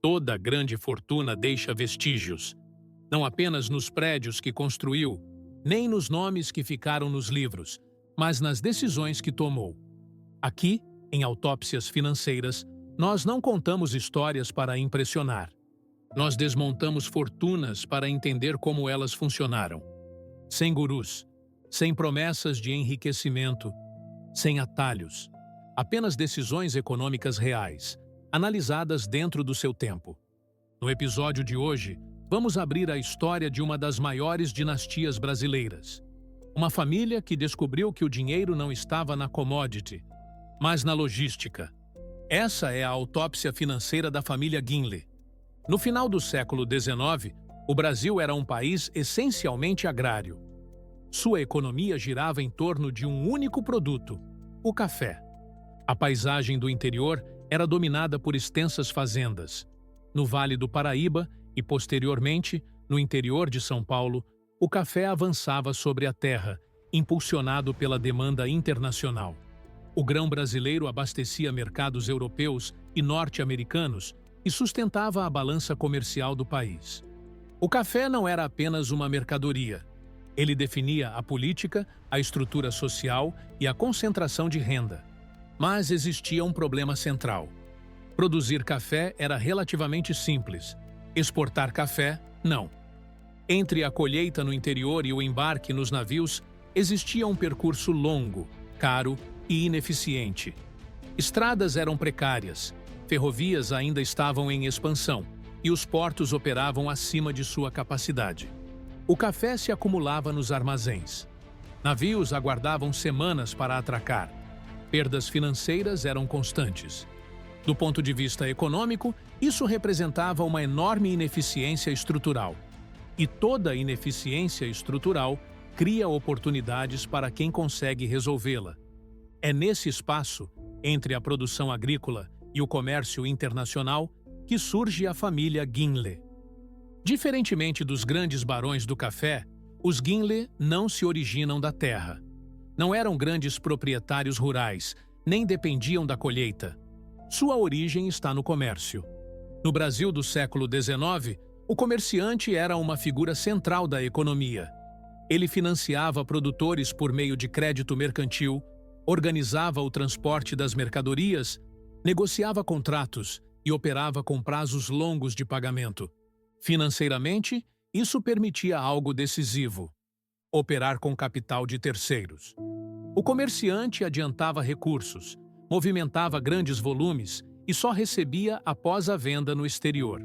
Toda grande fortuna deixa vestígios, não apenas nos prédios que construiu, nem nos nomes que ficaram nos livros, mas nas decisões que tomou. Aqui, em Autópsias Financeiras, nós não contamos histórias para impressionar. Nós desmontamos fortunas para entender como elas funcionaram. Sem gurus, sem promessas de enriquecimento, sem atalhos. Apenas decisões econômicas reais, analisadas dentro do seu tempo. No episódio de hoje, vamos abrir a história de uma das maiores dinastias brasileiras. Uma família que descobriu que o dinheiro não estava na commodity, mas na logística. Essa é a autópsia financeira da família Guinle. No final do século XIX, o Brasil era um país essencialmente agrário. Sua economia girava em torno de um único produto, o café. A paisagem do interior era dominada por extensas fazendas. No Vale do Paraíba e, posteriormente, no interior de São Paulo, o café avançava sobre a terra, impulsionado pela demanda internacional. O grão brasileiro abastecia mercados europeus e norte-americanos e sustentava a balança comercial do país. O café não era apenas uma mercadoria. Ele definia a política, a estrutura social e a concentração de renda. Mas existia um problema central. Produzir café era relativamente simples. Exportar café, não. Entre a colheita no interior e o embarque nos navios, existia um percurso longo, caro e ineficiente. Estradas eram precárias, ferrovias ainda estavam em expansão e os portos operavam acima de sua capacidade. O café se acumulava nos armazéns. Navios aguardavam semanas para atracar. Perdas financeiras eram constantes. Do ponto de vista econômico, isso representava uma enorme ineficiência estrutural. E toda ineficiência estrutural cria oportunidades para quem consegue resolvê-la. É nesse espaço, entre a produção agrícola e o comércio internacional, que surge a família Guinle. Diferentemente dos grandes barões do café, os Guinle não se originam da terra. Não eram grandes proprietários rurais, nem dependiam da colheita. Sua origem está no comércio. No Brasil do século XIX, o comerciante era uma figura central da economia. Ele financiava produtores por meio de crédito mercantil, organizava o transporte das mercadorias, negociava contratos e operava com prazos longos de pagamento. Financeiramente, isso permitia algo decisivo: operar com capital de terceiros. O comerciante adiantava recursos, movimentava grandes volumes e só recebia após a venda no exterior.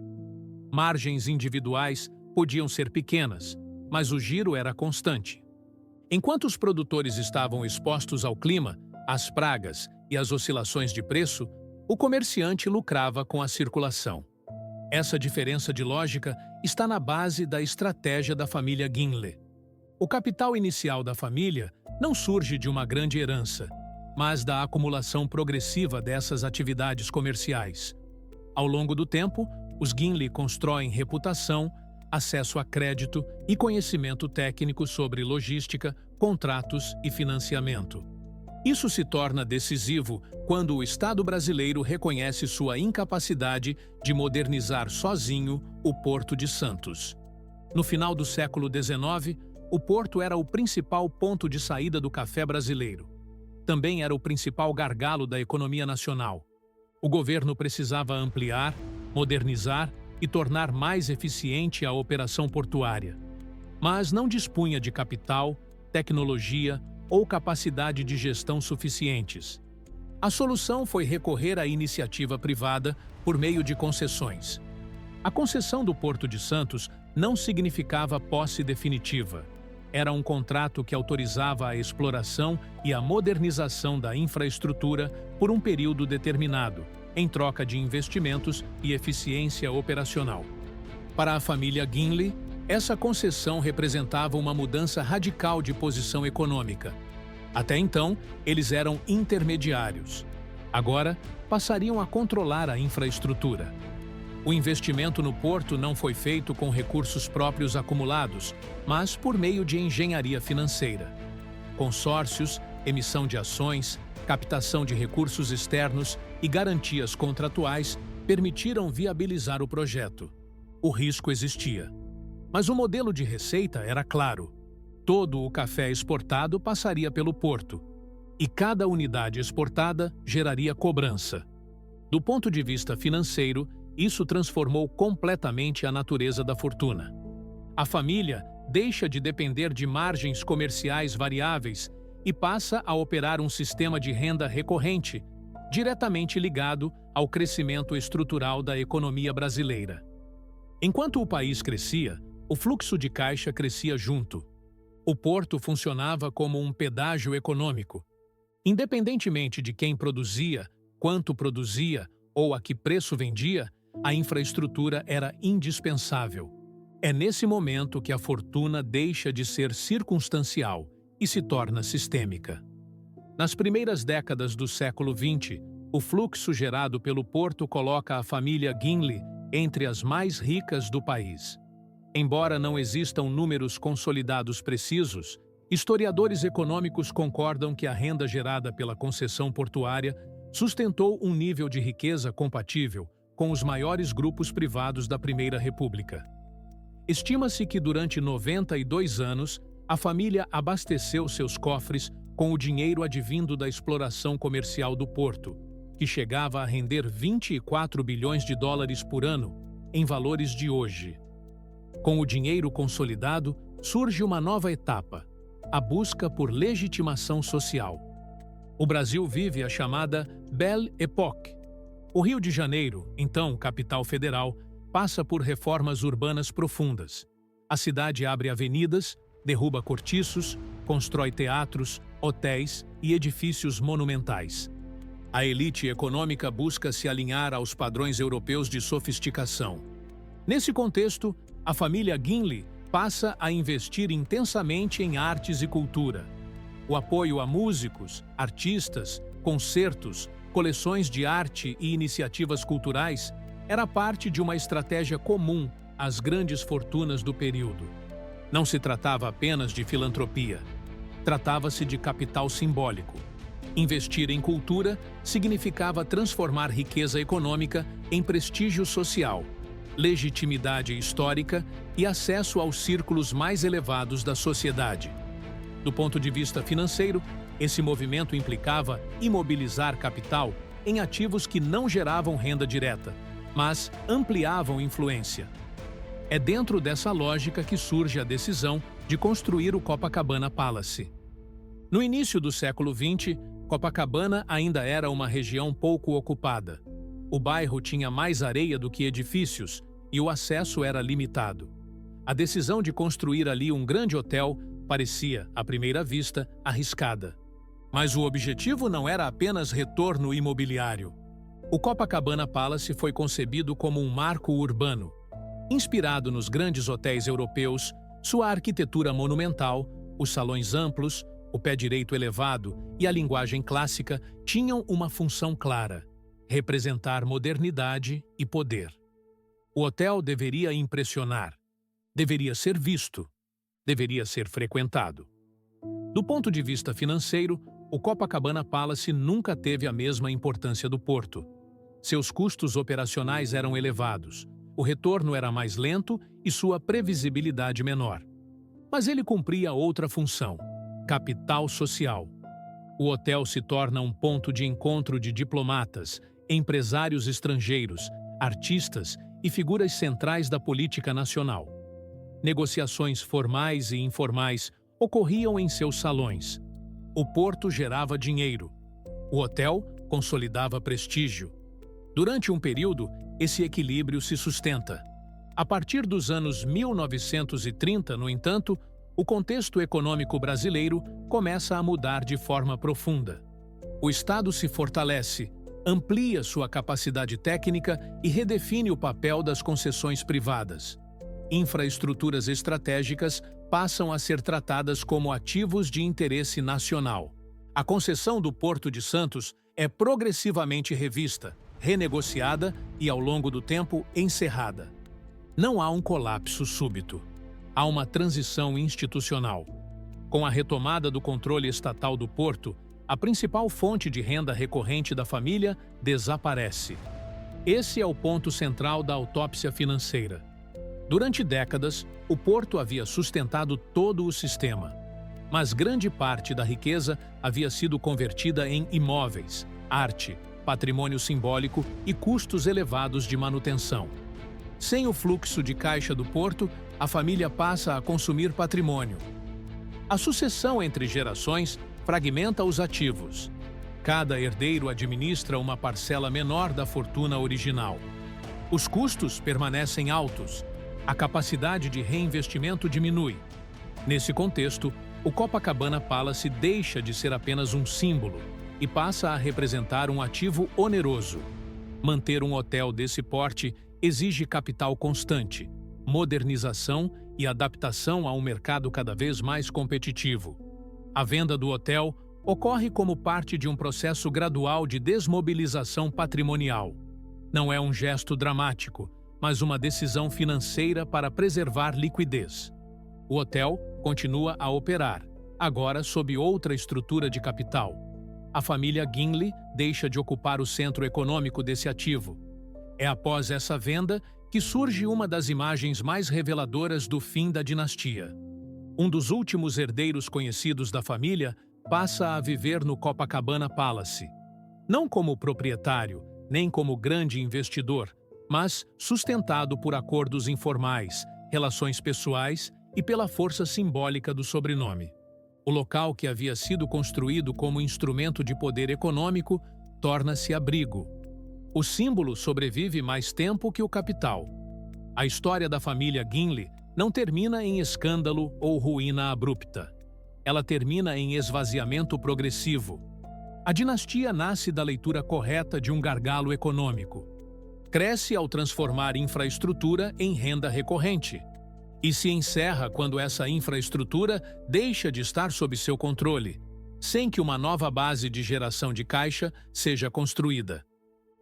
Margens individuais podiam ser pequenas, mas o giro era constante. Enquanto os produtores estavam expostos ao clima, às pragas e às oscilações de preço, o comerciante lucrava com a circulação. Essa diferença de lógica está na base da estratégia da família Guinle. O capital inicial da família não surge de uma grande herança, mas da acumulação progressiva dessas atividades comerciais. Ao longo do tempo, os Guinle constroem reputação, acesso a crédito e conhecimento técnico sobre logística, contratos e financiamento. Isso se torna decisivo quando o Estado brasileiro reconhece sua incapacidade de modernizar sozinho o Porto de Santos. No final do século XIX, o porto era o principal ponto de saída do café brasileiro. Também era o principal gargalo da economia nacional. O governo precisava ampliar, modernizar e tornar mais eficiente a operação portuária. Mas não dispunha de capital, tecnologia ou capacidade de gestão suficientes. A solução foi recorrer à iniciativa privada por meio de concessões. A concessão do Porto de Santos não significava posse definitiva. Era um contrato que autorizava a exploração e a modernização da infraestrutura por um período determinado, em troca de investimentos e eficiência operacional. Para a família Guinle, essa concessão representava uma mudança radical de posição econômica. Até então, eles eram intermediários. Agora, passariam a controlar a infraestrutura. O investimento no porto não foi feito com recursos próprios acumulados, mas por meio de engenharia financeira. Consórcios, emissão de ações, captação de recursos externos e garantias contratuais permitiram viabilizar o projeto. O risco existia. Mas o modelo de receita era claro. Todo o café exportado passaria pelo porto, e cada unidade exportada geraria cobrança. Do ponto de vista financeiro, isso transformou completamente a natureza da fortuna. A família deixa de depender de margens comerciais variáveis e passa a operar um sistema de renda recorrente, diretamente ligado ao crescimento estrutural da economia brasileira. Enquanto o país crescia, o fluxo de caixa crescia junto. O porto funcionava como um pedágio econômico. Independentemente de quem produzia, quanto produzia ou a que preço vendia, a infraestrutura era indispensável. É nesse momento que a fortuna deixa de ser circunstancial e se torna sistêmica. Nas primeiras décadas do século XX, o fluxo gerado pelo porto coloca a família Ginley entre as mais ricas do país. Embora não existam números consolidados precisos, historiadores econômicos concordam que a renda gerada pela concessão portuária sustentou um nível de riqueza compatível com os maiores grupos privados da Primeira República. Estima-se que durante 92 anos, a família abasteceu seus cofres com o dinheiro advindo da exploração comercial do porto, que chegava a render 24 bilhões de dólares por ano, em valores de hoje. Com o dinheiro consolidado, surge uma nova etapa, a busca por legitimação social. O Brasil vive a chamada Belle Époque. O Rio de Janeiro, então capital federal, passa por reformas urbanas profundas. A cidade abre avenidas, derruba cortiços, constrói teatros, hotéis e edifícios monumentais. A elite econômica busca se alinhar aos padrões europeus de sofisticação. Nesse contexto, a família Ginley passa a investir intensamente em artes e cultura. O apoio a músicos, artistas, concertos, coleções de arte e iniciativas culturais era parte de uma estratégia comum às grandes fortunas do período. Não se tratava apenas de filantropia. Tratava-se de capital simbólico. Investir em cultura significava transformar riqueza econômica em prestígio social, legitimidade histórica e acesso aos círculos mais elevados da sociedade. Do ponto de vista financeiro, esse movimento implicava imobilizar capital em ativos que não geravam renda direta, mas ampliavam influência. É dentro dessa lógica que surge a decisão de construir o Copacabana Palace. No início do século XX, Copacabana ainda era uma região pouco ocupada. O bairro tinha mais areia do que edifícios e o acesso era limitado. A decisão de construir ali um grande hotel parecia, à primeira vista, arriscada. Mas o objetivo não era apenas retorno imobiliário. O Copacabana Palace foi concebido como um marco urbano. Inspirado nos grandes hotéis europeus, sua arquitetura monumental, os salões amplos, o pé direito elevado e a linguagem clássica tinham uma função clara: representar modernidade e poder. O hotel deveria impressionar, deveria ser visto, deveria ser frequentado. Do ponto de vista financeiro, o Copacabana Palace nunca teve a mesma importância do porto. Seus custos operacionais eram elevados, o retorno era mais lento e sua previsibilidade menor. Mas ele cumpria outra função: capital social. O hotel se torna um ponto de encontro de diplomatas, empresários estrangeiros, artistas e figuras centrais da política nacional. Negociações formais e informais ocorriam em seus salões. O porto gerava dinheiro. O hotel consolidava prestígio. Durante um período, esse equilíbrio se sustenta. A partir dos anos 1930, no entanto, o contexto econômico brasileiro começa a mudar de forma profunda. O Estado se fortalece, amplia sua capacidade técnica e redefine o papel das concessões privadas. Infraestruturas estratégicas passam a ser tratadas como ativos de interesse nacional. A concessão do Porto de Santos é progressivamente revista, renegociada e, ao longo do tempo, encerrada. Não há um colapso súbito. Há uma transição institucional. Com a retomada do controle estatal do porto, a principal fonte de renda recorrente da família desaparece. Esse é o ponto central da autópsia financeira. Durante décadas, o porto havia sustentado todo o sistema, mas grande parte da riqueza havia sido convertida em imóveis, arte, patrimônio simbólico e custos elevados de manutenção. Sem o fluxo de caixa do porto, a família passa a consumir patrimônio. A sucessão entre gerações fragmenta os ativos. Cada herdeiro administra uma parcela menor da fortuna original. Os custos permanecem altos. A capacidade de reinvestimento diminui. Nesse contexto, o Copacabana Palace deixa de ser apenas um símbolo e passa a representar um ativo oneroso. Manter um hotel desse porte exige capital constante, modernização e adaptação a um mercado cada vez mais competitivo. A venda do hotel ocorre como parte de um processo gradual de desmobilização patrimonial. Não é um gesto dramático, mas uma decisão financeira para preservar liquidez. O hotel continua a operar, agora sob outra estrutura de capital. A família Gimli deixa de ocupar o centro econômico desse ativo. É após essa venda que surge uma das imagens mais reveladoras do fim da dinastia. Um dos últimos herdeiros conhecidos da família passa a viver no Copacabana Palace. Não como proprietário, nem como grande investidor, mas sustentado por acordos informais, relações pessoais e pela força simbólica do sobrenome. O local que havia sido construído como instrumento de poder econômico torna-se abrigo. O símbolo sobrevive mais tempo que o capital. A história da família Gimli não termina em escândalo ou ruína abrupta. Ela termina em esvaziamento progressivo. A dinastia nasce da leitura correta de um gargalo econômico. Cresce ao transformar infraestrutura em renda recorrente. E se encerra quando essa infraestrutura deixa de estar sob seu controle, sem que uma nova base de geração de caixa seja construída.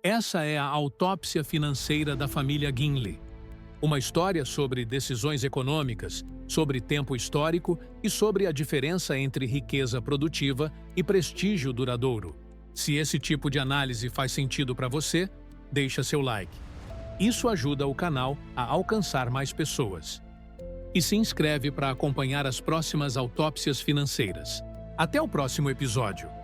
Essa é a autópsia financeira da família Gimli. Uma história sobre decisões econômicas, sobre tempo histórico e sobre a diferença entre riqueza produtiva e prestígio duradouro. Se esse tipo de análise faz sentido para você, deixa seu like. Isso ajuda o canal a alcançar mais pessoas. E se inscreve para acompanhar as próximas autópsias financeiras. Até o próximo episódio!